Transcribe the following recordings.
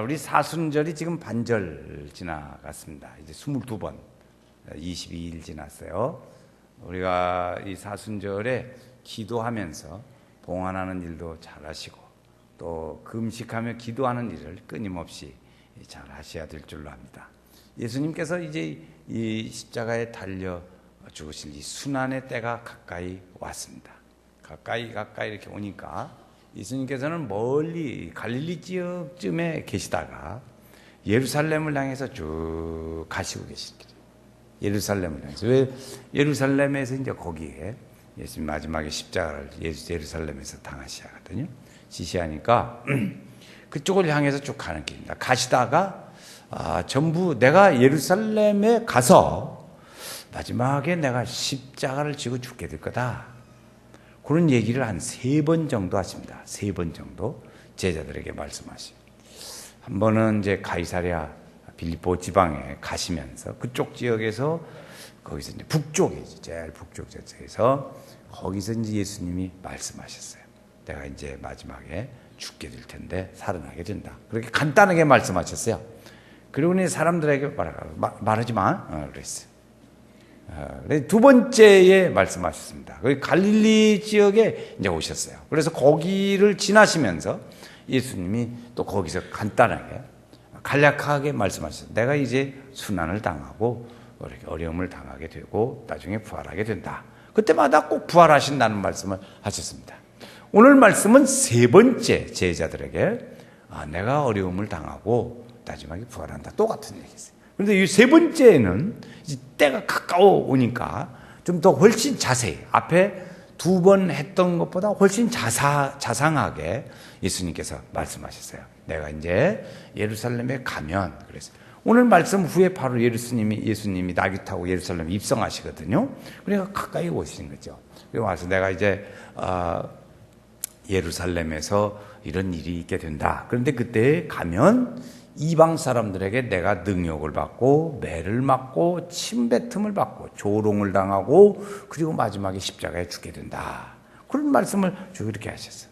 우리 사순절이 지금 반절 지나갔습니다. 이제 22번, 22일 지났어요. 우리가 이 사순절에 기도하면서 봉헌하는 일도 잘 하시고 또 금식하며 기도하는 일을 끊임없이 잘 하셔야 될 줄로 압니다. 예수님께서 이제 이 십자가에 달려 죽으실 이 순환의 때가 가까이 왔습니다. 가까이 이렇게 오니까 예수님께서는 멀리 갈릴리 지역쯤에 계시다가 예루살렘을 향해서 쭉 가시고 계십니다. 예루살렘을 향해서. 왜 예루살렘에서 이제 거기에 예수님 마지막에 십자가를 예루살렘에서 당하시거든요. 지시하니까 그쪽을 향해서 쭉 가는 길입니다. 가시다가 전부 내가 예루살렘에 가서 마지막에 내가 십자가를 지고 죽게 될 거다. 그런 얘기를 한 3번 정도 하십니다. 3번 정도 제자들에게 말씀하시고. 한 번은 이제 가이사랴 빌립보 지방에 가시면서 그쪽 지역에서 거기서 이제 북쪽이죠. 제일 북쪽 지역에서 거기서 이제 예수님이 말씀하셨어요. 내가 이제 마지막에 죽게 될 텐데 살아나게 된다. 그렇게 간단하게 말씀하셨어요. 그리고 사람들에게 말하지 마. 그랬어요. 두 번째에 말씀하셨습니다. 갈릴리 지역에 이제 오셨어요. 그래서 거기를 지나시면서 예수님이 또 거기서 간단하게 간략하게 말씀하셨어요. 내가 이제 순환을 당하고 이렇게 어려움을 당하게 되고 나중에 부활하게 된다. 그때마다 꼭 부활하신다는 말씀을 하셨습니다. 오늘 말씀은 3번째 제자들에게 내가 어려움을 당하고 나중에 부활한다. 똑같은 얘기였어요. 그런데 이 3번째는 때가 가까워 오니까 좀 더 훨씬 자세히 앞에 2번 했던 것보다 훨씬 자상하게 예수님께서 말씀하셨어요. 내가 이제 예루살렘에 가면 그랬어요. 오늘 말씀 후에 바로 예수님이 나귀 타고 예루살렘에 입성하시거든요. 그러니까 가까이 오시는 거죠. 그리고 와서 내가 이제 예루살렘에서 이런 일이 있게 된다. 그런데 그때 가면 이방 사람들에게 내가 능욕을 받고 매를 맞고 침뱉음을 받고 조롱을 당하고 그리고 마지막에 십자가에 죽게 된다. 그런 말씀을 쭉 이렇게 하셨어요.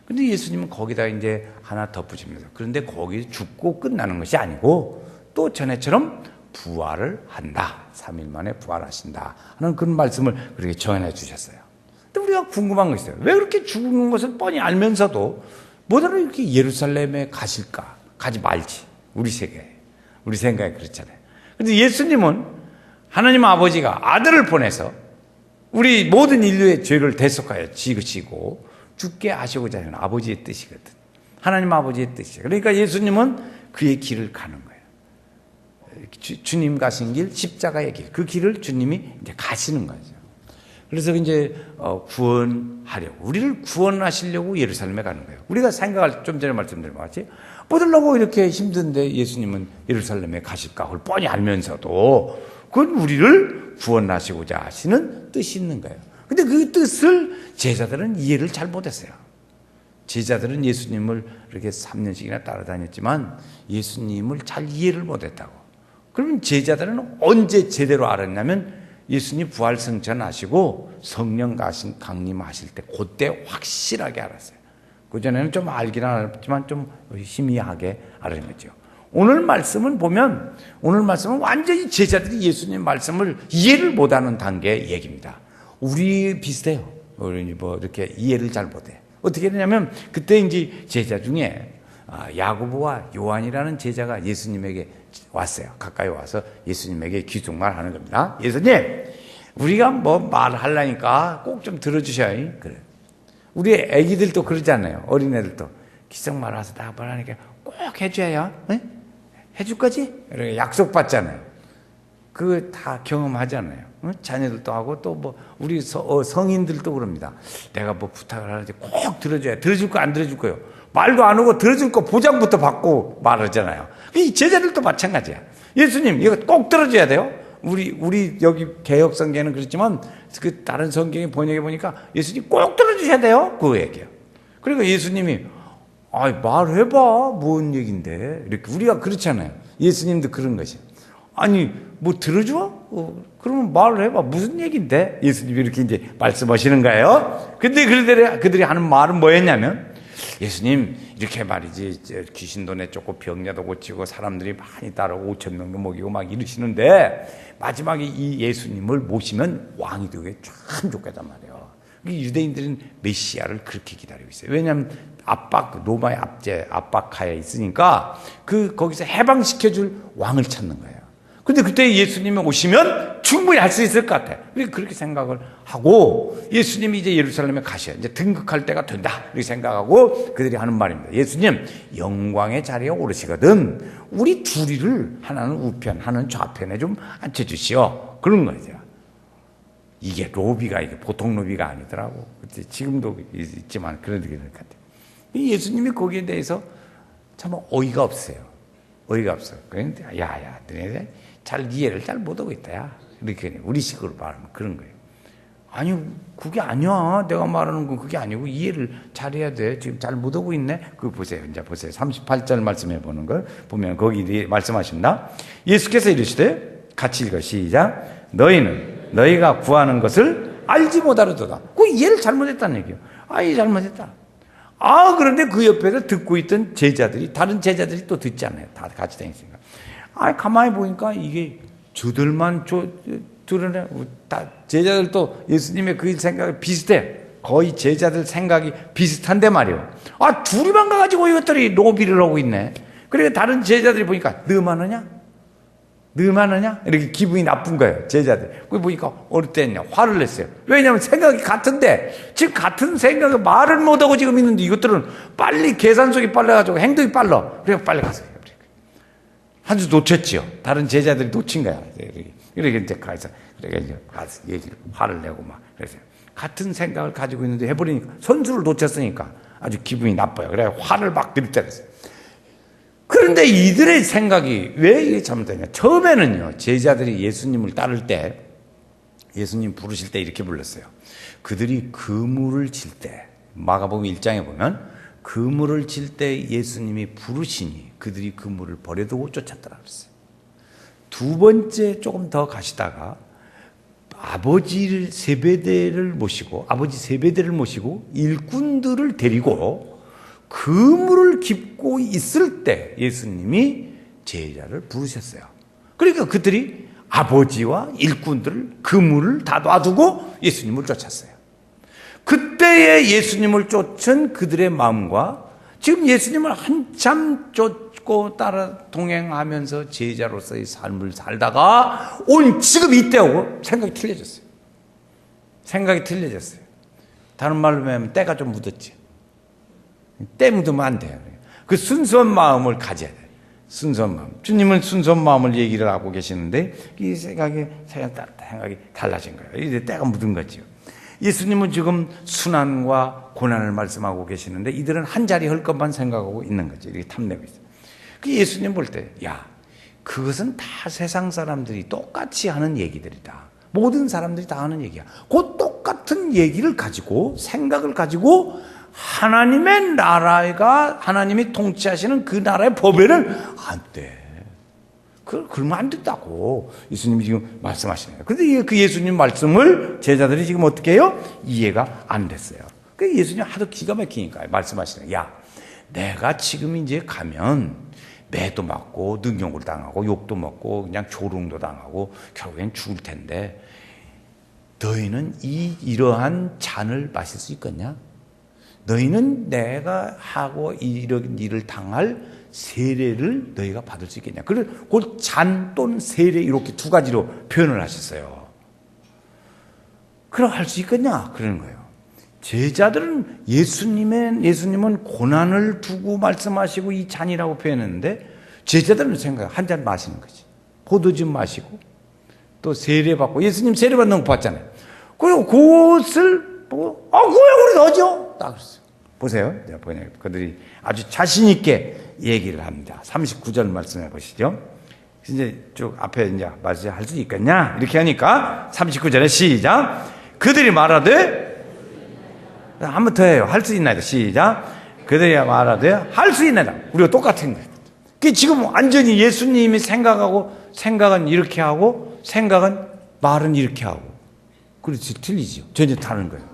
근데 예수님은 거기다 이제 하나 덧붙이면서 그런데 거기 죽고 끝나는 것이 아니고 또 전에처럼 부활을 한다. 3일 만에 부활하신다. 하는 그런 말씀을 그렇게 전해 주셨어요. 근데 우리가 궁금한 거 있어요. 왜 그렇게 죽는 것을 뻔히 알면서도 뭐더러 이렇게 예루살렘에 가실까? 가지 말지. 우리 생각에 그렇잖아요. 그런데 예수님은 하나님 아버지가 아들을 보내서 우리 모든 인류의 죄를 대속하여 지으시고 죽게 하시고자 하는 아버지의 뜻이거든. 하나님 아버지의 뜻이에요. 그러니까 예수님은 그의 길을 가는 거예요. 주님 가신 길, 십자가의 길, 그 길을 주님이 이제 가시는 거죠. 그래서 이제 구원하려고, 우리를 구원하시려고 예루살렘에 가는 거예요. 우리가 생각할, 좀 전에 말씀드린 것 같이 뭐 하려고 이렇게 힘든데 예수님은 예루살렘에 가실까? 그걸 뻔히 알면서도 그건 우리를 구원하시고자 하시는 뜻이 있는 거예요. 근데 그 뜻을 제자들은 이해를 잘 못했어요. 제자들은 예수님을 이렇게 3년씩이나 따라다녔지만 예수님을 잘 이해를 못했다고. 그러면 제자들은 언제 제대로 알았냐면 예수님 부활 승천하시고 성령 강림하실 때 그때 확실하게 알았어요. 그전에는 좀 알긴 알았지만 좀 희미하게 알은 거죠. 오늘 말씀은 보면 오늘 말씀은 완전히 제자들이 예수님 말씀을 이해를 못하는 단계의 얘기입니다. 우리 비슷해요. 우리 뭐 이렇게 이해를 잘 못해. 어떻게 되냐면 그때 이제 제자 중에 야고보와 요한이라는 제자가 예수님에게 왔어요. 가까이 와서 예수님에게 귀중말 하는 겁니다. 예수님, 우리가 뭐 말하려니까 꼭 좀 들어주셔요. 그래. 우리 애기들도 그러잖아요. 어린애들도 귀중말 와서 다 말하니까 꼭 해줘야 네? 해줄 거지? 이렇게 약속받잖아요. 그거 다 경험하잖아요. 자녀들도 하고 또 뭐 우리 성인들도 그럽니다. 내가 뭐 부탁을 하는데 꼭 들어줘야 들어줄 거 안 들어줄 거요. 말도 안 하고 들어줄 거 보장부터 받고 말하잖아요. 이 제자들도 마찬가지야. 예수님 이거 꼭 들어줘야 돼요. 우리 여기 개혁 성경에는 그렇지만 그 다른 성경의 번역해 보니까 예수님 꼭 들어주셔야 돼요. 그 얘기요. 그러니까 예수님이 말해봐 뭔 얘긴데 이렇게 우리가 그렇잖아요. 예수님도 그런 것이. 아니 뭐 들어줘? 그러면 말을 해봐 무슨 얘긴데? 예수님이 이렇게 이제 말씀하시는 거예요. 근데 그들이 하는 말은 뭐였냐면 예수님 이렇게 말이지 귀신도 내쫓고 병자도 고치고 사람들이 많이 따르고 5천 명도 먹이고 막 이러시는데 마지막에 이 예수님을 모시면 왕이 되게 참 좋겠단 말이에요. 유대인들은 메시아를 그렇게 기다리고 있어요. 왜냐하면 로마의 압박하에 있으니까 거기서 해방시켜줄 왕을 찾는 거예요. 근데 그때 예수님이 오시면 충분히 할 수 있을 것 같아요. 그렇게 생각을 하고 예수님이 이제 예루살렘에 가셔. 이제 등극할 때가 된다. 이렇게 생각하고 그들이 하는 말입니다. 예수님, 영광의 자리에 오르시거든 우리 둘이를 하나는 우편, 하나는 좌편에 좀 앉혀주시오. 그런 거죠. 이게 보통 로비가 아니더라고. 지금도 있지만 그런 것 같아요. 예수님이 거기에 대해서 참 어이가 없어요. 그런데 너네 이해를 잘 못하고 있다. 야. 이렇게 우리식으로 말하면 그런 거예요. 아니 그게 아니야. 내가 말하는 건 그게 아니고 이해를 잘해야 돼. 지금 잘 못하고 있네. 그거 보세요. 이제 보세요. 38절 말씀해 보는 걸 보면 거기 말씀하신다. 예수께서 이르시되 같이 읽어 시작. 너희는 너희가 구하는 것을 알지 못하려도다. 그 이해를 잘못했다는 얘기예요. 이해 잘못했다. 그런데 그 옆에서 듣고 있던 다른 제자들이 또 듣지 않아요. 다 같이 다니시니까. 가만히 보니까 이게 저들만 들으네. 제자들도 예수님의 그 생각이 비슷해. 거의 제자들 생각이 비슷한데 말이에요. 둘이만 가가지고 이것들이 로비를 하고 있네. 그러니까 다른 제자들이 보니까 너만 하냐? 이렇게 기분이 나쁜 거예요, 제자들. 그거 보니까 어땠냐? 화를 냈어요. 왜냐하면 생각이 같은데, 지금 같은 생각에 말을 못하고 지금 있는데 이것들은 빨리 계산속이 빨라가지고 행동이 빨라. 그래서 빨리 가세요. 한주 놓쳤지요. 다른 제자들이 놓친 거야. 이렇게 이제 가서, 얘기를, 화를 내고 막, 그래서 같은 생각을 가지고 있는데 해버리니까, 선수를 놓쳤으니까 아주 기분이 나빠요. 그래 화를 막 들이댔어요. 그런데 이들의 생각이 왜 이게 잘못되냐. 처음에는요, 제자들이 예수님을 따를 때, 예수님 부르실 때 이렇게 불렀어요. 그들이 그물을 칠 때, 마가복음 1장에 보면, 그물을 칠 때 예수님이 부르시니 그들이 그물을 버려두고 쫓았더라 그랬어요. 두 번째 조금 더 가시다가, 아버지 세베대를 모시고 일꾼들을 데리고 그물을 깁고 있을 때 예수님이 제자를 부르셨어요. 그러니까 그들이 아버지와 일꾼들을 그물을 다 놔두고 예수님을 쫓았어요. 그때의 예수님을 쫓은 그들의 마음과 지금 예수님을 한참 쫓고 따라 동행하면서 제자로서의 삶을 살다가 온 지금 이때하고 생각이 틀려졌어요. 다른 말로 하면 때가 좀 묻었지. 때 묻으면 안 돼요. 그 순수한 마음을 가져야 돼요. 순수한 마음. 주님은 순수한 마음을 얘기를 하고 계시는데 이 생각이 달라진 거예요. 이제 때가 묻은 거죠. 예수님은 지금 순환과 고난을 말씀하고 계시는데 이들은 한 자리 할 것만 생각하고 있는 거죠. 이렇게 탐내고 있어요. 그 예수님 볼 때, 그것은 다 세상 사람들이 똑같이 하는 얘기들이다. 모든 사람들이 다 하는 얘기야. 그 똑같은 얘기를 가지고, 생각을 가지고 하나님의 나라가, 하나님이 통치하시는 그 나라의 법에는 안 돼. 그러면 안 된다고 예수님이 지금 말씀하시는 거예요. 그런데 그 예수님 말씀을 제자들이 지금 어떻게 해요? 이해가 안 됐어요. 그 예수님 하도 기가 막히니까 말씀하시는 거예요. 내가 지금 이제 가면 매도 맞고 능욕을 당하고 욕도 먹고 그냥 조롱도 당하고 결국엔 죽을 텐데 너희는 이러한 잔을 마실 수 있겠냐? 너희는 내가 하고 이런 일을 당할 세례를 너희가 받을 수 있겠냐? 그 잔 또는 세례 이렇게 두 가지로 표현을 하셨어요. 그럼 할 수 있겠냐? 그러는 거예요. 제자들은 예수님은 고난을 두고 말씀하시고 이 잔이라고 표현했는데 제자들은 생각해 한 잔 마시는 거지. 포도즙 마시고 또 세례 받고 예수님 세례 받는 거 봤잖아요. 그리고 그것을 보고 그거야 우리 넣어줘. 딱 그랬어요. 보세요. 그들이 아주 자신 있게 얘기를 합니다. 39절 말씀해 보시죠. 이제 쭉 앞에 이제 말씀할 수 있겠냐? 이렇게 하니까 39절에 시작. 그들이 말하되 한 번 더 해요. 할 수 있나이다. 시작. 그들이 말하되 할 수 있나이다. 우리가 똑같은 거예요. 지금 완전히 예수님이 생각은 이렇게 하고 말은 이렇게 하고. 그렇지 틀리죠. 전혀 다른 거예요.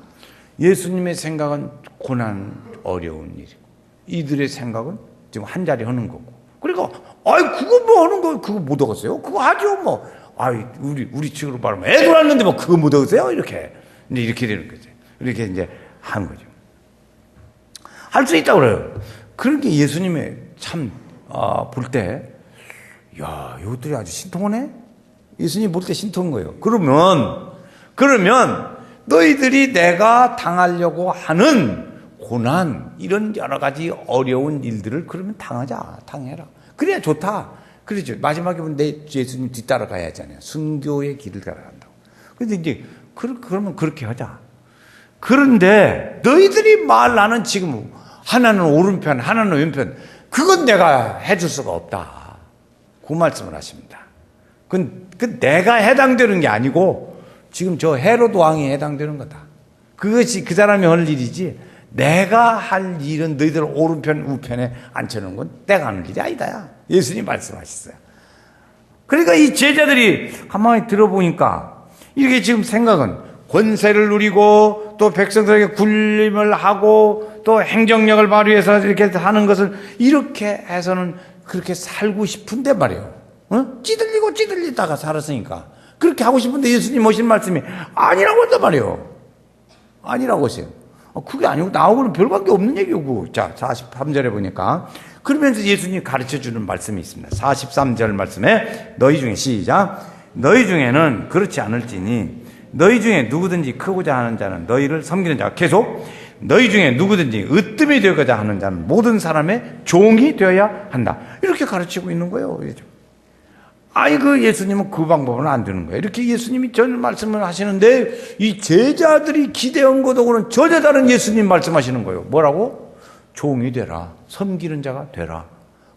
예수님의 생각은 고난 어려운 일이고 이들의 생각은 지금 한 자리 하는 거고. 그러니까, 아이, 그거 뭐 하는 거, 그거 못 얻었어요? 그거 하죠, 뭐. 아이, 우리 측으로 말하면 애도 낳는데 뭐 그거 못 얻었어요? 이렇게. 이제 이렇게 되는 거죠. 이렇게 이제 하는 거죠. 할 수 있다고 그래요. 그러니까 예수님의 참, 볼 때, 야, 이것들이 아주 신통하네? 예수님 볼 때 신통한 거예요. 그러면, 너희들이 내가 당하려고 하는 고난, 이런 여러 가지 어려운 일들을 그러면 당해라. 그래야 좋다. 그러죠. 마지막에 보면 내 예수님 뒤따라가야 하잖아요. 순교의 길을 따라간다고. 그런데 이제, 그러면 그렇게 하자. 그런데 너희들이 말하는 지금 하나는 오른편, 하나는 왼편, 그건 내가 해줄 수가 없다. 그 말씀을 하십니다. 그 내가 해당되는 게 아니고 지금 저 헤로드 왕이 해당되는 거다. 그것이 그 사람이 할 일이지 내가 할 일은 너희들 오른편 우편에 앉혀놓은 건 내가 하는 일이 아니다. 예수님 말씀하셨어요. 그러니까 이 제자들이 가만히 들어보니까 이렇게 지금 생각은 권세를 누리고 또 백성들에게 군림을 하고 또 행정력을 발휘해서 이렇게 하는 것을 이렇게 해서는 그렇게 살고 싶은데 말이에요. 찌들리다가 살았으니까 그렇게 하고 싶은데 예수님 오신 말씀이 아니라고 한단 말이에요. 아니라고 하세요. 그게 아니고 나하고는 별 관계 없는 얘기고. 자, 43절에 보니까 그러면서 예수님이 가르쳐 주는 말씀이 있습니다. 43절 말씀에 너희 중에 시작. 너희 중에는 그렇지 않을지니 너희 중에 누구든지 크고자 하는 자는 너희를 섬기는 자. 계속 너희 중에 누구든지 으뜸이 되고자 하는 자는 모든 사람의 종이 되어야 한다. 이렇게 가르치고 있는 거예요. 예수님은 그 방법은 안 되는 거예요. 이렇게 예수님이 전 말씀을 하시는데 이 제자들이 기대한 것하고는 전혀 다른 예수님 말씀하시는 거예요. 뭐라고? 종이 되라. 섬기는 자가 되라.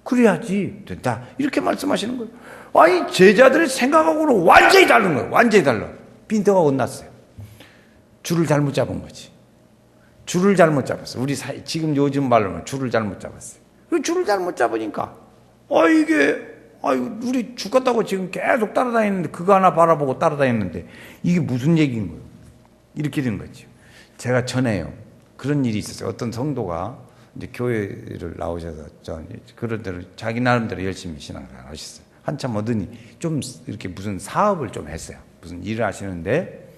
그래야지 된다. 이렇게 말씀하시는 거예요. 제자들의 생각하고는 완전히 다른 거예요. 완전히 달라. 빈터가 혼났어요. 줄을 잘못 잡은 거지. 줄을 잘못 잡았어. 지금 요즘 말로 하면 줄을 잘못 잡았어요. 줄을 잘못 잡으니까 우리 죽겠다고 지금 계속 따라다니는데 그거 하나 바라보고 따라다니는데 이게 무슨 얘기인 거예요? 이렇게 된 거죠. 제가 전에요. 그런 일이 있었어요. 어떤 성도가 이제 교회를 나오셔서 그런 대로 자기 나름대로 열심히 신앙생활 하셨어요. 한참 오더니 좀 이렇게 무슨 사업을 좀 했어요. 무슨 일을 하시는데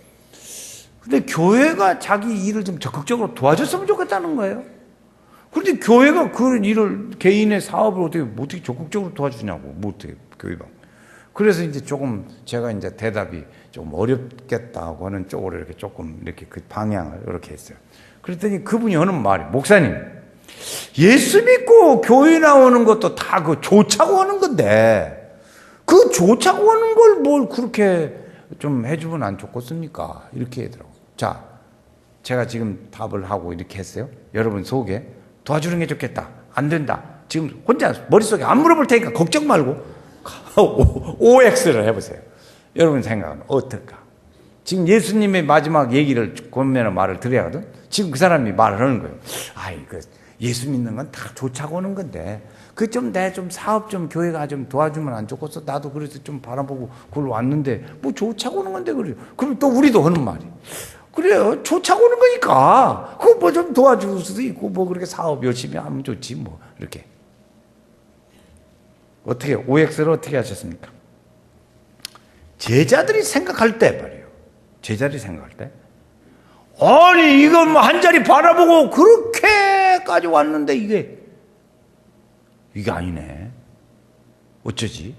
근데 교회가 자기 일을 좀 적극적으로 도와줬으면 좋겠다는 거예요. 그런데 교회가 그런 일을, 개인의 사업을 어떻게 적극적으로 도와주냐고, 어떻게, 교회가. 그래서 이제 조금, 제가 이제 대답이 좀 어렵겠다고 하는 쪽으로 이렇게 조금 이렇게 그 방향을 이렇게 했어요. 그랬더니 그분이 하는 말이, 목사님, 예수 믿고 교회 나오는 것도 다 그 좋자고 하는 건데, 그 좋자고 하는 걸 뭘 그렇게 좀 해주면 안 좋겠습니까? 이렇게 하더라고요. 자, 제가 지금 답을 하고 이렇게 했어요. 여러분 속에 도와주는 게 좋겠다. 안 된다. 지금 혼자 머릿속에 안 물어볼 테니까 걱정 말고 OX를 해보세요. 여러분 생각은 어떨까? 지금 예수님의 마지막 얘기를 권면의 말을 들어야 하거든. 지금 그 사람이 말을 하는 거예요. 예수 믿는 건 다 좋자고 하는 건데 내 사업 좀 교회가 좀 도와주면 안 좋겠어. 나도 그래서 좀 바라보고 그걸 왔는데 뭐 좋자고 하는 건데 그래요. 그럼 또 우리도 하는 말이 그래요. 좋자고 하는 거니까 그거 뭐 좀 도와줄 수도 있고 뭐 그렇게 사업 열심히 하면 좋지 뭐 이렇게. 어떻게 OX를 어떻게 하셨습니까? 제자들이 생각할 때 말이에요. 제자들이 생각할 때 이건 뭐 한 자리 바라보고 그렇게까지 왔는데 이게 아니네. 어쩌지?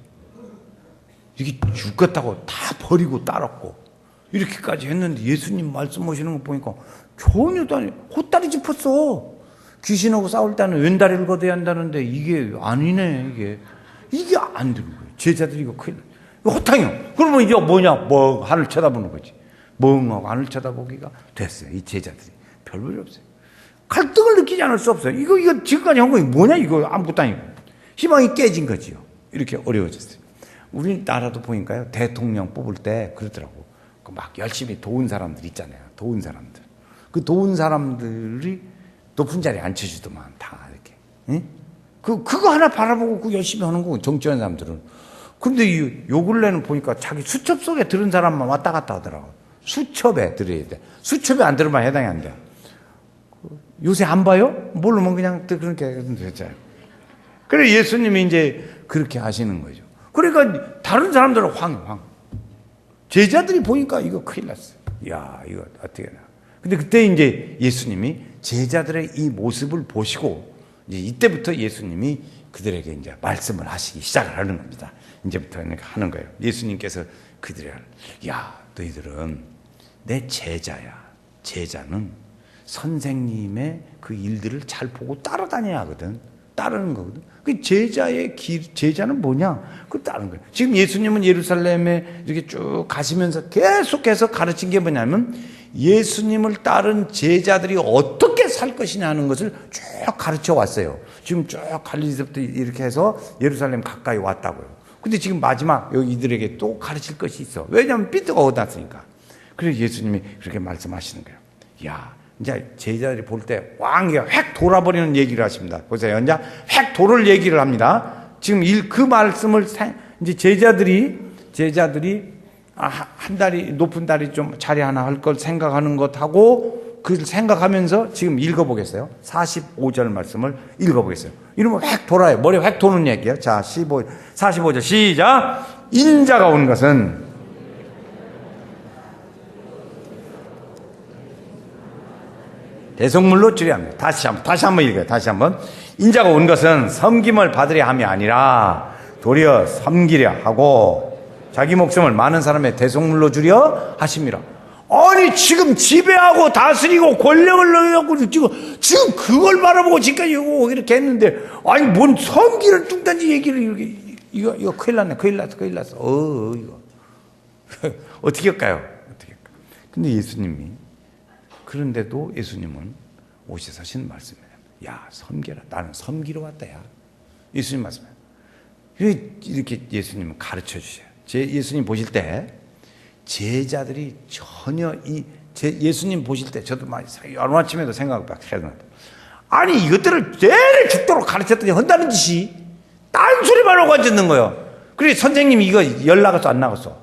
이게 죽겠다고 다 버리고 따랐고 이렇게까지 했는데 예수님 말씀하시는 거 보니까 전혀도 아니 헛다리 짚었어. 귀신하고 싸울 때는 왼다리를 걷어야 한다는데 이게 아니네. 이게 안 되는 거예요. 제자들이 이거 큰일 나. 이거 허탕이요. 그러면 이제 뭐냐? 하늘 쳐다보는 거지. 멍하고 하늘 쳐다보기가 됐어요. 이 제자들이 별볼이 없어요. 갈등을 느끼지 않을 수 없어요. 이거 지금까지 한 거 뭐냐? 이거 아무것도 아니고 희망이 깨진 거지요. 이렇게 어려워졌어요. 우리나라도 보니까요 대통령 뽑을 때 그러더라고. 막 열심히 도운 사람들 있잖아요. 도운 사람들. 그 도운 사람들이 높은 자리에 앉혀주더만 다 이렇게. 응? 그거 하나 바라보고 그 열심히 하는 거고 정치하는 사람들은. 근데 요 근래는 보니까 자기 수첩 속에 들은 사람만 왔다 갔다 하더라고. 수첩에 들어야 돼. 수첩에 안 들으면 해당이 안 돼. 요새 안 봐요? 모르면 그냥 또 그렇게 해도 되잖아요. 그래 예수님이 이제 그렇게 하시는 거죠. 그러니까 다른 사람들은 황. 제자들이 보니까 이거 큰일 났어요. 야, 이거 어떻게 나. 근데 그때 이제 예수님이 제자들의 이 모습을 보시고 이제 이때부터 예수님이 그들에게 이제 말씀을 하시기 시작을 하는 겁니다. 이제부터 하는 거예요. 예수님께서 그들에게 야, 너희들은 내 제자야. 제자는 선생님의 그 일들을 잘 보고 따라다녀야 하거든. 따르는 거거든. 그 제자의 제자는 뭐냐? 그 따르는 거예요. 지금 예수님은 예루살렘에 이렇게 쭉 가시면서 계속해서 가르친 게 뭐냐면 예수님을 따른 제자들이 어떻게 살 것이냐 하는 것을 쭉 가르쳐 왔어요. 지금 쭉 갈릴리서부터 이렇게 해서 예루살렘 가까이 왔다고요. 근데 지금 마지막 여기 이들에게 또 가르칠 것이 있어. 왜냐하면 삐뚤가 얻었으니까. 그래서 예수님이 그렇게 말씀하시는 거예요. 야, 이제 제자들이 볼 때 왕이가 획 돌아버리는 얘기를 하십니다. 보세요. 이제 획 돌을 얘기를 합니다. 지금 그 말씀을 이제 제자들이 한 다리 높은 다리 좀 자리 하나 할 걸 생각하는 것하고 그걸 생각하면서 지금 읽어보겠어요. 45절 말씀을 읽어보겠어요. 이러면 획 돌아요. 머리 획 도는 얘기예요. 자, 45절 시작. 인자가 온 것은 대속물로 주려 합니다. 다시 한번 읽어요. 다시 한번. 인자가 온 것은 섬김을 받으려 함이 아니라 도리어 섬기려 하고 자기 목숨을 많은 사람의 대속물로 주려 하심이라. 아니 지금 지배하고 다스리고 권력을 넣고 지금 그걸 바라보고 지금까지 이렇게 했는데 아니 뭔 섬기를 뚱딴지 얘기를 이렇게 이거 큰일 났네. 큰일 났어. 이거 어떻게 할까요? 근데 예수님이 그런데도 예수님은 오셔서 하시는 말씀이에요. 야, 섬겨라. 나는 섬기러 왔다, 야. 예수님 말씀이에요. 이렇게 예수님은 가르쳐 주세요. 예수님 보실 때 제자들이 전혀 예수님 보실 때 저도 여러 아침에도 생각을 막 해야 된다. 아니, 이것들을 내일 죽도록 가르쳤더니 한다는 짓이 딴소리만 하고 앉는 거예요. 그래, 선생님이 이거 연락했어, 안 나갔어?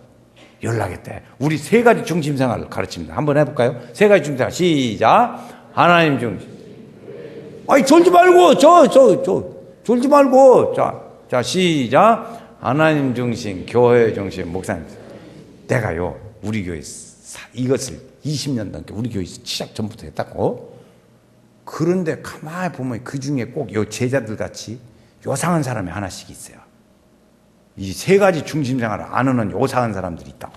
연락했대. 우리 세 가지 중심 생활을 가르칩니다. 한번 해볼까요? 세 가지 중심 생활. 시작. 하나님 중심. 아니, 졸지 말고, 졸지 말고. 자, 시작. 하나님 중심, 교회 중심, 목사님. 내가요, 우리 교회 이것을 20년 넘게 우리 교회 시작 전부터 했다고. 그런데 가만히 보면 그 중에 꼭 요 제자들 같이 요상한 사람이 하나씩 있어요. 이 세 가지 중심 생활을 안 하는 요상한 사람들이 있다고.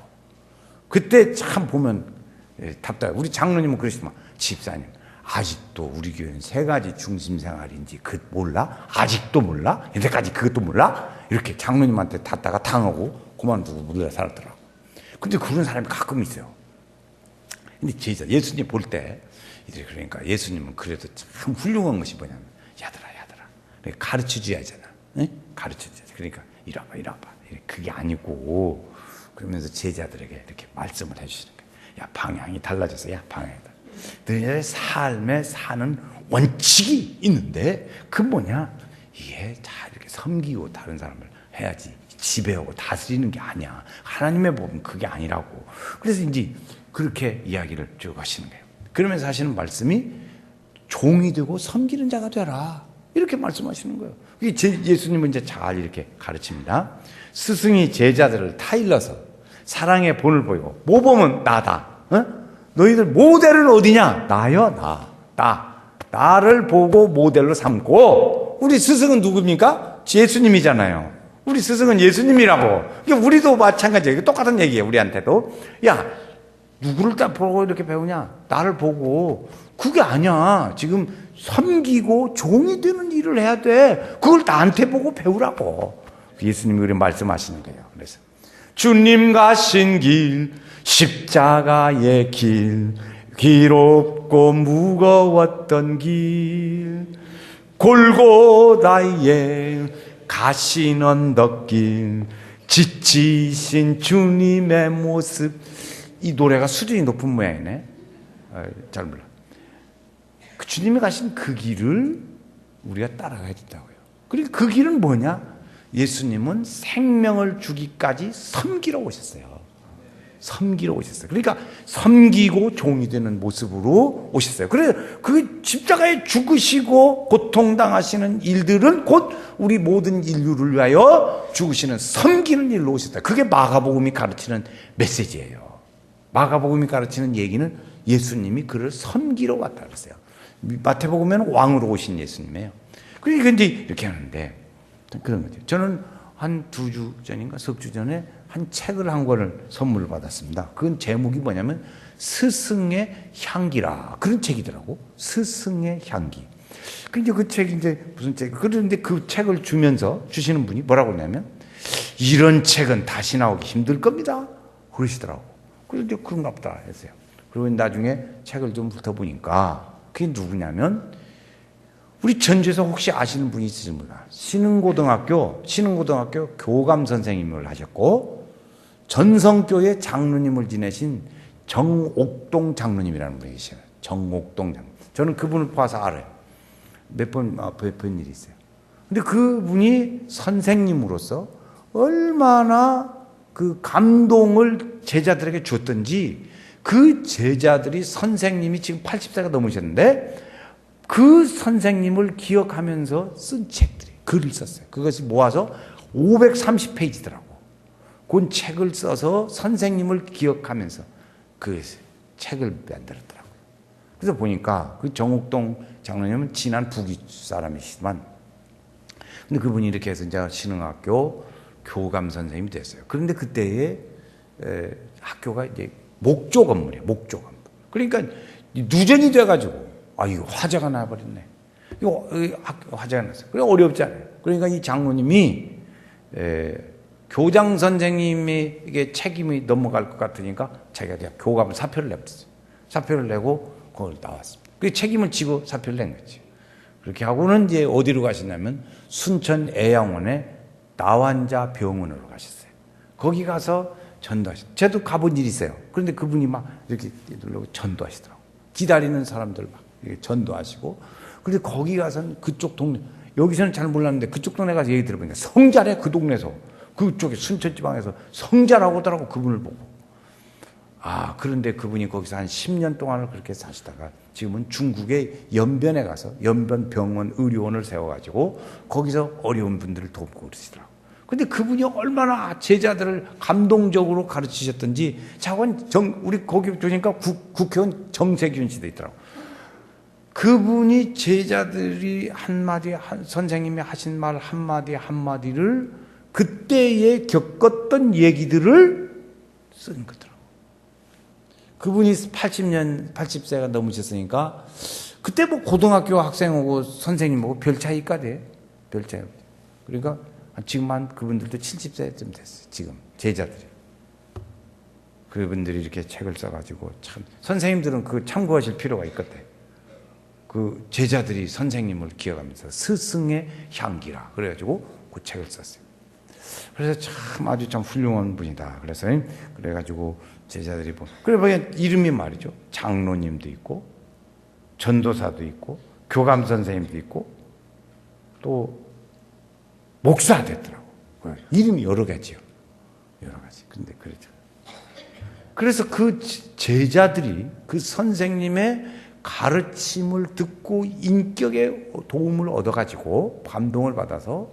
그때 참 보면 답답해요. 우리 장로님은 그러시더만, 집사님, 아직도 우리 교회는 세 가지 중심 생활인지 몰라? 아직도 몰라? 이때까지 그것도 몰라? 이렇게 장로님한테 닫다가 당하고 그만두고 몰라 살았더라고. 근데 그런 사람이 가끔 있어요. 근데 예수님 볼 때, 그러니까 예수님은 그래도 참 훌륭한 것이 뭐냐면, 야들아. 가르쳐 줘야잖아. 가르쳐 줘야지. 그러니까, 이리 와봐. 그게 아니고, 그러면서 제자들에게 이렇게 말씀을 해주시는 거예요. 야, 방향이 달라져서, 방향이다. 너희의 삶에 사는 원칙이 있는데, 그 뭐냐? 이게 다 이렇게 섬기고 다른 사람을 해야지. 지배하고 다스리는 게 아니야. 하나님의 법은 그게 아니라고. 그래서 이제 그렇게 이야기를 쭉 하시는 거예요. 그러면서 하시는 말씀이 종이 되고 섬기는 자가 되라. 이렇게 말씀하시는 거예요. 예수님은 이제 잘 이렇게 가르칩니다. 스승이 제자들을 타일러서 사랑의 본을 보이고 모범은 나다. 너희들 모델은 어디냐? 나요, 나. 나를 보고 모델로 삼고. 우리 스승은 누굽니까? 예수님이잖아요. 우리 스승은 예수님이라고. 그러니까 우리도 마찬가지예요. 똑같은 얘기예요. 우리한테도. 야, 누구를 딱 보고 이렇게 배우냐? 나를 보고. 그게 아니야. 지금 섬기고 종이 되는 일을 해야 돼. 그걸 나한테 보고 배우라고. 예수님이 우리 말씀하시는 거예요. 그래서 주님 가신 길, 십자가의 길, 길없고 무거웠던 길, 골고다의 가신 언덕길, 지치신 주님의 모습. 이 노래가 수준이 높은 모양이네. 잘 몰라. 주님이 가신 그 길을 우리가 따라가야 된다고요. 그리고 그 길은 뭐냐? 예수님은 생명을 주기까지 섬기러 오셨어요. 섬기러 오셨어요. 그러니까 섬기고 종이 되는 모습으로 오셨어요. 그래서 그 십자가에 죽으시고 고통당하시는 일들은 곧 우리 모든 인류를 위하여 죽으시는 섬기는 일로 오셨다. 그게 마가복음이 가르치는 메시지예요. 마가복음이 가르치는 얘기는 예수님이 그를 섬기러 왔다 그랬어요. 마태복음에는 왕으로 오신 예수님이에요. 그러니까 이제 이렇게 하는데 그런 거죠. 저는 한 2주 전인가 석 주 전에 한 책을 한 권을 선물을 받았습니다. 그건 제목이 뭐냐면 스승의 향기라 그런 책이더라고. 스승의 향기. 근데 그 책이 이제 무슨 책? 그런데 그 책을 주시는 분이 뭐라고 하냐면 이런 책은 다시 나오기 힘들 겁니다. 그러시더라고. 그런데 그런가 보다 했어요. 그리고 나중에 책을 좀 훑어보니까 그게 누구냐면 우리 전주에서 혹시 아시는 분이 있을지 몰라. 신흥고등학교 교감 선생님을 하셨고 전성교회 장로님을 지내신 정옥동 장로님이라는 분이 계셔요. 정옥동 장로님. 저는 그분을 봐서 알아요. 몇 번 뵌 일이 있어요. 근데 그분이 선생님으로서 얼마나 그 감동을 제자들에게 줬던지 그 제자들이 선생님이 지금 80세가 넘으셨는데 그 선생님을 기억하면서 쓴 책들이 글을 썼어요. 그것이 모아서 530페이지더라고. 그 책을 써서 선생님을 기억하면서 그 책을 만들었더라고요. 그래서 보니까 그 정옥동 장로님은 친한 북위 사람이시지만 근데 그분이 이렇게 해서 이제 신흥학교 교감 선생님이 됐어요. 그런데 그때의 학교가 이제 목조 건물이에요. 목조 건물. 그러니까 누전이 돼가지고 이거 화재가 나버렸네. 이거 화재가 났어요. 그래 어렵잖아요. 그러니까 이 장로님이 교장 선생님에게 책임이 넘어갈 것 같으니까 자기가 그냥 교감 사표를 내버렸어요. 사표를 내고 거기 나왔습니다. 그 책임을 지고 사표를 낸 거지. 그렇게 하고는 이제 어디로 가시냐면 순천 애양원의 나환자 병원으로 가셨어요. 거기 가서 전도하셨어요. 저도 가본 일이 있어요. 그런데 그분이 막 이렇게 누르고 전도하시더라고요. 기다리는 사람들 막 이렇게 전도하시고. 그런데 거기 가서는 그쪽 동네, 여기서는 잘 몰랐는데 그쪽 동네 가서 얘기 들어보니까 성자래, 그 동네에서. 그쪽에 순천 지방에서 성자라고 하더라고, 그분을 보고. 그런데 그분이 거기서 한 10년 동안을 그렇게 사시다가 지금은 중국의 연변에 가서 연변병원 의료원을 세워가지고 거기서 어려운 분들을 돕고 그러시더라고요. 근데 그분이 얼마나 제자들을 감동적으로 가르치셨던지 우리 거기 보니까 국회의원 정세균 씨도 있더라고요. 그분이 제자들이 선생님이 하신 말 한마디 한마디를 그때에 겪었던 얘기들을 쓴 거더라고요. 그분이 80세가 넘으셨으니까 그때 뭐 고등학교 학생하고 선생님하고 별 차이가 돼. 별 차이. 그러니까 지금 한 그분들도 70세쯤 됐어요. 지금 제자들이. 그분들이 이렇게 책을 써가지고 참 선생님들은 그 참고하실 필요가 있거든. 그 제자들이 선생님을 기억하면서 스승의 향기라 그래가지고 그 책을 썼어요. 그래서 참 아주 참 훌륭한 분이다. 그래가지고 제자들이 그래 보면 이름이 말이죠. 장로님도 있고 전도사도 있고 교감 선생님도 있고 또 목사 됐더라고. 이름이 여러 가지요. 여러 가지. 근데 그렇죠. 그래서 그 제자들이 그 선생님의 가르침을 듣고 인격의 도움을 얻어가지고 감동을 받아서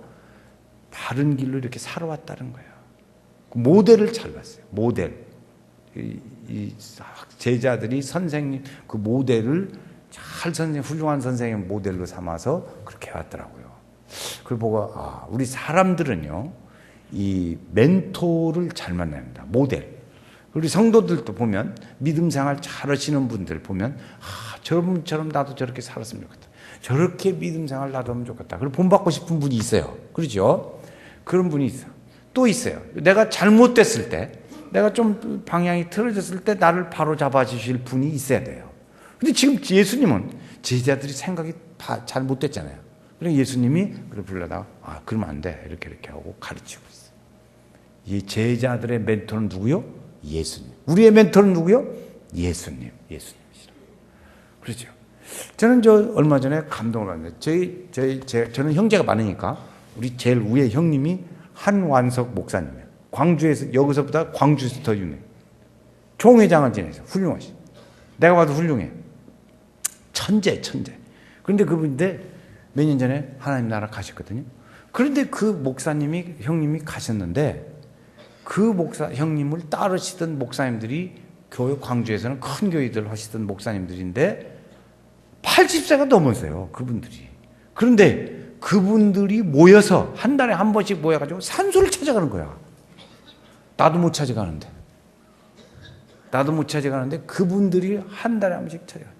바른 길로 이렇게 살아왔다는 거예요. 그 모델을 잘 봤어요. 모델. 이 제자들이 선생님 그 모델을 훌륭한 선생님 모델로 삼아서 그렇게 해왔더라고요. 그걸 보고 우리 사람들은요 이 멘토를 잘 만나야 합니다. 모델. 우리 성도들도 보면 믿음 생활 잘 하시는 분들 보면 저분처럼 나도 저렇게 살았으면 좋겠다. 저렇게 믿음 생활 나도 하면 좋겠다. 그리고 본받고 싶은 분이 있어요. 그렇죠? 그런 분이 있어. 또 있어요. 내가 잘못됐을 때, 내가 좀 방향이 틀어졌을 때 나를 바로 잡아주실 분이 있어야 돼요. 근데 지금 예수님은 제자들이 생각이 다 잘못됐잖아요. 그래서 예수님이 그걸 불러다가 그러면 안 돼. 이렇게 하고 가르치고 있어요. 이 제자들의 멘토는 누구요? 예수님. 우리의 멘토는 누구요? 예수님이시라. 그렇죠. 저는 얼마 전에 감동을 받는데 저는 형제가 많으니까 우리 제일 위에 형님이 한완석 목사님이에요. 광주에서 여기서보다 광주에서 더 유명해요. 총회장을 지내서 훌륭하시. 내가 봐도 훌륭해. 천재. 그런데 그분인데 몇 년 전에 하나님 나라 가셨거든요. 그런데 그 목사님이 형님이 가셨는데 그 형님을 따르시던 목사님들이 교회 광주에서는 큰 교회들 하시던 목사님들인데 80세가 넘었어요. 그분들이. 그런데 그분들이 모여서 한 달에 한 번씩 모여가지고 산소를 찾아가는 거야. 나도 못 찾아가는데 그분들이 한 달에 한 번씩 찾아가.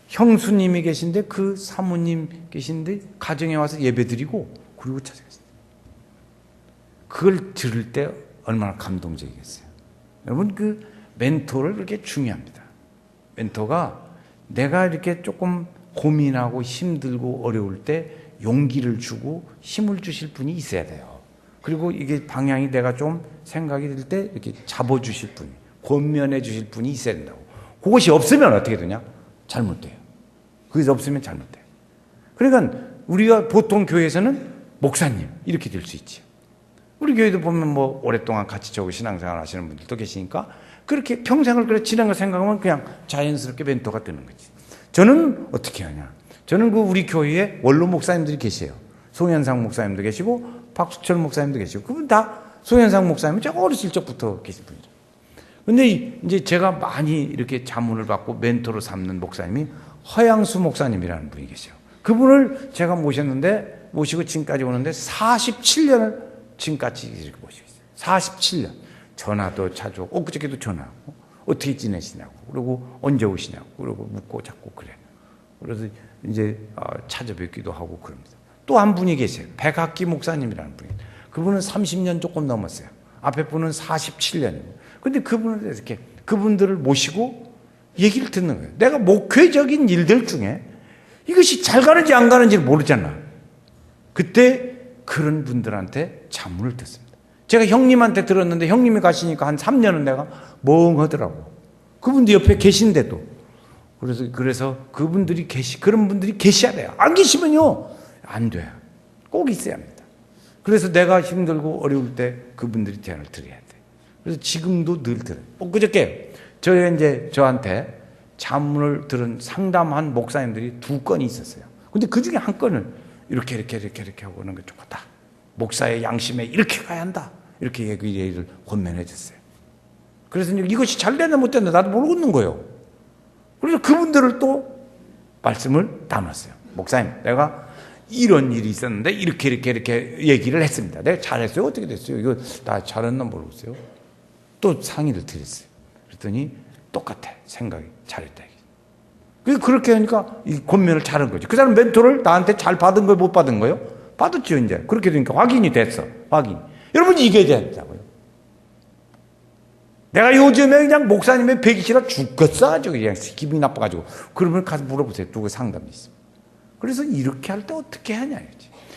형수님이 계신데 그 사모님 계신데 가정에 와서 예배드리고 그리고 찾아갔어요. 그걸 들을 때 얼마나 감동적이겠어요. 여러분 그 멘토를 그렇게 중요합니다. 멘토가 내가 이렇게 조금 고민하고 힘들고 어려울 때 용기를 주고 힘을 주실 분이 있어야 돼요. 그리고 이게 방향이 내가 좀 생각이 들 때 이렇게 잡아주실 분이, 권면해 주실 분이 있어야 된다고. 그것이 없으면 어떻게 되냐? 잘못돼요. 그것이 없으면 잘못돼요. 그러니까 우리가 보통 교회에서는 목사님 이렇게 될 수 있지. 우리 교회도 보면 뭐 오랫동안 같이 저고 신앙생활 하시는 분들도 계시니까 그렇게 평생을 그래 지난 거 생각하면 그냥 자연스럽게 멘토가 되는 거지. 저는 어떻게 하냐? 저는 그 우리 교회에 원로 목사님들이 계세요. 송현상 목사님도 계시고 박수철 목사님도 계시고 그분 다 송현상 목사님은 제가 어렸을 적부터 계신 분이죠. 근데 이제 제가 많이 이렇게 자문을 받고 멘토로 삼는 목사님이 허양수 목사님이라는 분이 계세요. 그분을 제가 모시고 지금까지 오는데 47년을 지금까지 이렇게 모시고 있어요. 47년. 전화도 자주 오고, 엊그저께도 전화하고, 어떻게 지내시냐고, 그리고 언제 오시냐고, 그리고 묻고 자꾸 그래요. 그래서 이제 찾아뵙기도 하고 그럽니다. 또 한 분이 계세요. 백학기 목사님이라는 분이. 그분은 30년 조금 넘었어요. 앞에 분은 47년이에요. 근데 그분을 이렇게, 그분들을 모시고 얘기를 듣는 거예요. 내가 목회적인 일들 중에 이것이 잘 가는지 안 가는지를 모르잖아. 그때 그런 분들한테 자문을 듣습니다. 제가 형님한테 들었는데 형님이 가시니까 한 3년은 내가 멍하더라고. 그분도 옆에 계신데도. 그래서 그분들이 그런 분들이 계셔야 돼요. 안 계시면요, 안 돼요. 꼭 있어야 합니다. 그래서 내가 힘들고 어려울 때 그분들이 제안을 드려야 돼. 그래서 지금도 늘 들어요. 그저께 저한테 자문을 들은 상담한 목사님들이 2건이 있었어요. 근데 그 중에 한 건을 이렇게 하고 오는 게 좋겠다. 목사의 양심에 이렇게 가야 한다. 이렇게 얘기를 권면해 줬어요. 그래서 이것이 잘 됐나 못 됐나 나도 모르겠는 거예요. 그래서 그분들을 또 말씀을 나눴어요. 목사님, 내가 이런 일이 있었는데 이렇게 얘기를 했습니다. 내가 잘했어요? 어떻게 됐어요? 이거 다 잘했나 모르겠어요. 또 상의를 드렸어요. 그랬더니 똑같아. 생각이 잘했다. 그렇게 하니까 이 권면을 잘한 거죠. 그 사람 멘토를 나한테 잘 받은 거예요? 못 받은 거예요? 받았죠, 이제. 그렇게 되니까 확인이 됐어. 여러분이 이겨야 된다고요. 내가 요즘에 그냥 목사님의 뵈기 싫어 죽겠어. 아주 그냥 기분이 나빠가지고. 그러면 가서 물어보세요. 누구 상담이 있습니다. 그래서 이렇게 할 때 어떻게 하냐.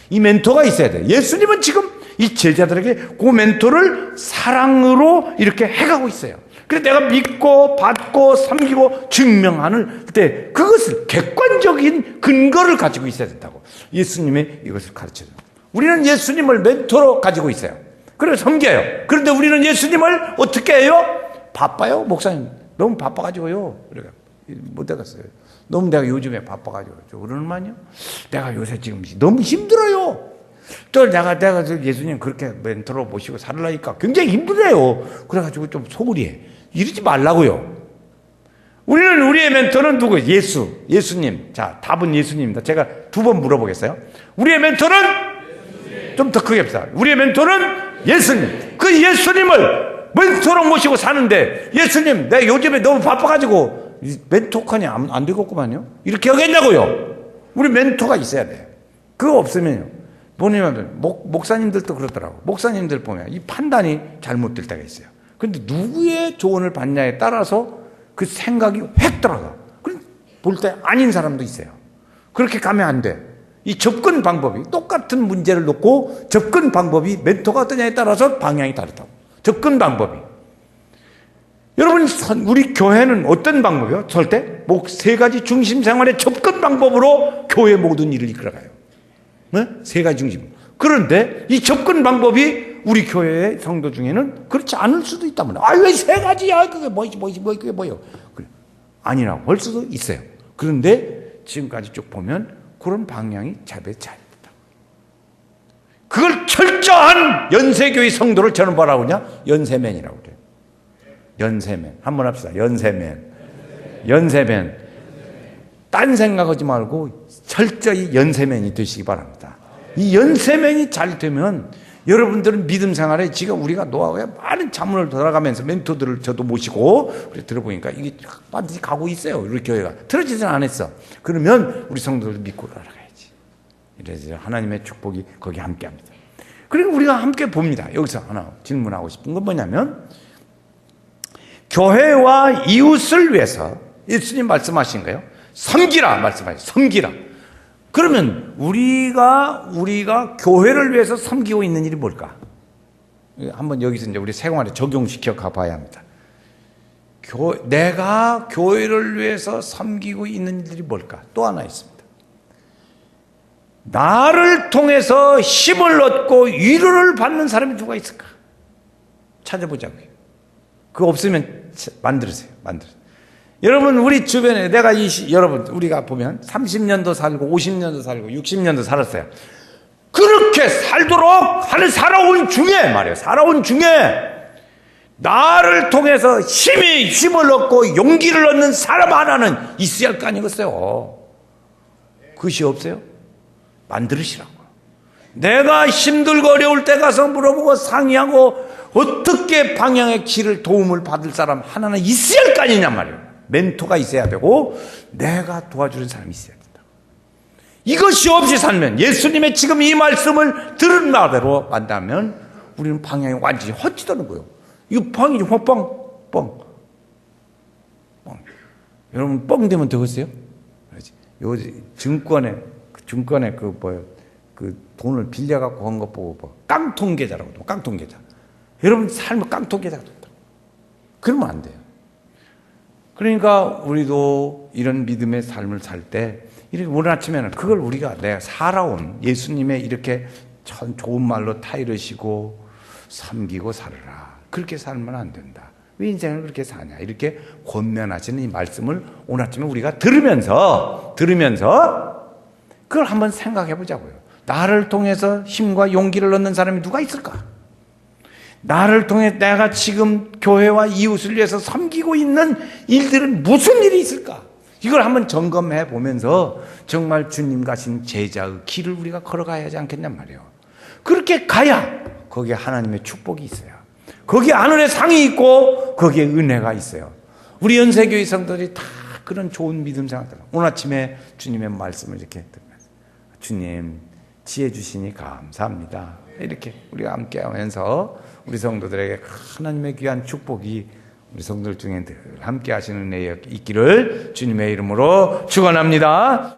이 멘토가 있어야 돼. 예수님은 지금 이 제자들에게 그 멘토를 사랑으로 이렇게 해가고 있어요. 그래서 내가 믿고 받고 섬기고 증명하는 때 그것을 객관적인 근거를 가지고 있어야 된다고 예수님이 이것을 가르쳐줘요. 우리는 예수님을 멘토로 가지고 있어요. 그래서 섬겨요. 그런데 우리는 예수님을 어떻게 해요? 바빠요. 목사님 너무 바빠가지고요. 그래가 못 되겠어요. 너무 내가 요즘에 바빠가지고 그러는만요. 내가 요새 지금 너무 힘들어요. 또 내가 예수님 그렇게 멘토로 모시고 살라니까 굉장히 힘들어요. 그래가지고 좀 소홀히 이러지 말라고요. 우리의 멘토는 누구예요? 예수님. 자, 답은 예수님입니다. 제가 2번 물어보겠어요. 우리의 멘토는 좀 더 크게 합시다. 우리의 멘토는 예수님. 그 예수님을 멘토로 모시고 사는데 예수님, 내가 요즘에 너무 바빠가지고 멘토칸이 안 되겠구만요. 이렇게 하겠냐고요. 우리 멘토가 있어야 돼요. 그거 없으면요. 뭐냐면 목사님들도 그러더라고. 목사님들 보면 이 판단이 잘못될 때가 있어요. 그런데 누구의 조언을 받냐에 따라서 그 생각이 획 들어가. 볼 때 아닌 사람도 있어요. 그렇게 가면 안 돼. 이 접근 방법이 똑같은 문제를 놓고 접근 방법이 멘토가 어떠냐에 따라서 방향이 다르다고. 접근 방법이. 여러분, 우리 교회는 어떤 방법이요? 절대 3가지 중심 생활의 접근 방법으로 교회 모든 일을 이끌어가요. 네? 3가지 중심. 그런데 이 접근 방법이 우리 교회의 성도 중에는 그렇지 않을 수도 있다면, 왜 세 가지야? 그게 그게 뭐요? 그래. 아니라고 할 수도 있어요. 그런데 지금까지 쭉 보면 그런 방향이 잘됐다. 그걸 철저한 연세교회 성도를 저는 뭐라고 그러냐? 연세맨이라고 그래요. 연세맨. 한번 합시다. 연세맨. 딴 생각하지 말고 철저히 연세맨이 되시기 바랍니다. 이 연세맨이 잘 되면 여러분들은 믿음 생활에 지금 우리가 노하우에 많은 자문을 돌아가면서 멘토들을 저도 모시고 그래 들어보니까 이게 반드시 가고 있어요. 우리 교회가 틀어지진 않았어. 그러면 우리 성도들 믿고 따라가야지. 이래서 하나님의 축복이 거기 함께합니다. 그리고 우리가 함께 봅니다. 여기서 하나 질문하고 싶은 건 뭐냐면, 교회와 이웃을 위해서 예수님 말씀하신 거예요. 섬기라 말씀하세요. 섬기라. 그러면 우리가 교회를 위해서 섬기고 있는 일이 뭘까? 한번 여기서 이제 우리 생활에 적용시켜 가봐야 합니다. 내가 교회를 위해서 섬기고 있는 일이 뭘까? 또 하나 있습니다. 나를 통해서 힘을 얻고 위로를 받는 사람이 누가 있을까? 찾아보자고요. 그거 없으면 만들으세요. 여러분, 우리 주변에 여러분, 우리가 보면 30년도 살고 50년도 살고 60년도 살았어요. 그렇게 살도록 살아온 중에 말이에요. 살아온 중에 나를 통해서 힘을 얻고 용기를 얻는 사람 하나는 있어야 할 거 아니겠어요? 그것이 없어요? 만들으시라고. 내가 힘들고 어려울 때 가서 물어보고 상의하고 어떻게 방향의 길을 도움을 받을 사람 하나는 있어야 할 거 아니냐 말이에요. 멘토가 있어야 되고 내가 도와주는 사람이 있어야 된다. 이것이 없이 살면, 예수님의 지금 이 말씀을 들은 말대로 만나면 우리는 방향이 완전히 헛짓하는 거예요. 이거 뻥이죠. 뻥. 여러분 뻥 되면 되겠어요? 요 증권에 그 돈을 빌려갖고 한 거 보고 깡통계좌라고. 깡통계좌. 여러분 삶은 깡통계좌가 된다. 그러면 안 돼요. 그러니까 우리도 이런 믿음의 삶을 살 때 이렇게 오늘 아침에는 그걸 내가 살아온 예수님의 이렇게 참 좋은 말로 타이르시고 섬기고 살아라. 그렇게 살면 안 된다. 왜 인생을 그렇게 사냐. 이렇게 권면하시는 이 말씀을 오늘 아침에 우리가 들으면서 그걸 한번 생각해 보자고요. 나를 통해서 힘과 용기를 얻는 사람이 누가 있을까? 나를 통해 내가 지금 교회와 이웃을 위해서 섬기고 있는 일들은 무슨 일이 있을까? 이걸 한번 점검해 보면서 정말 주님 가신 제자의 길을 우리가 걸어가야 하지 않겠냔 말이에요. 그렇게 가야 거기에 하나님의 축복이 있어요. 거기에 하늘의 상이 있고 거기에 은혜가 있어요. 우리 연세교회 성도들이 다 그런 좋은 믿음 생활들. 오늘 아침에 주님의 말씀을 이렇게 들으면서 주님 지혜 주시니 감사합니다. 이렇게 우리가 함께 하면서 우리 성도들에게 하나님의 귀한 축복이 우리 성도들 중에 늘 함께 하시는 은혜가 있기를 주님의 이름으로 축원합니다.